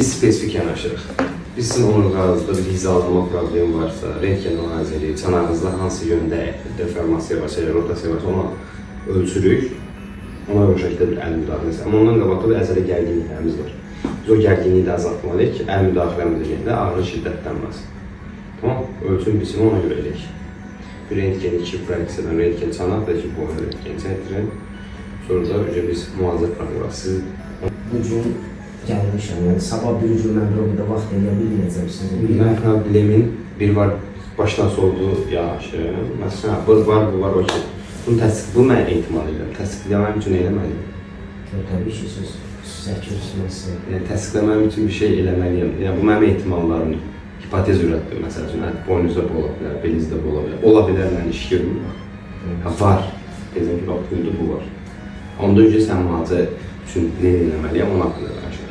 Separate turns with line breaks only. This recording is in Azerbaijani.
Biz spesifik yanaşırıq. Biz sizin omurganızda bir hizalama problemi varsa, rentgen analizi, çanağınızda hansı yöndə deformasiya varsa, rotasiya varsa onu ölçürük. Ona o şəkildə bir əl müdaxiləsi. Amma ondan qabaqda bir əzələ gərginliklərimiz var. Biz o gərginliyi də azaltmalıyıq ki, əl müdaxiləmiz edəndə ağrı şiddətlənməz. Tamam, ölçüm biçimi ona görə edək. Bir rentgen, 2 fraksiyadan rentgen çanaq da 2 boyun rentgen çəkdirin. Sonra da biz müalicə proqramı. Siz
Bu gün gəlmişəm, yəni sabah bir gün mən burada vaxt eləyə bilməyəcəm sizin.
mən problemin bir var başdan solduğu yağışı. Məsələn, bu var o ki. Bu mən ehtimal edirəm. Təsdiqləməm üçün nə eləməliyim?
Təbii ki, siz çəkilirsiniz.
Yəni, təsdiqləməm üçün bir şey eləməliyəm. Yəni, bu mənim ehtimallarım. Hipotez ürətdir. Məsəl üçün, boynuzda da ola bilər, belizdə də ola bilər. Ola bilər, mən iş görmürəm. Var. Deyəcəm ki, bax, bu var. Ondan öncə sən müalicə üçün nə eləməliyəm, onun haqqında danışır.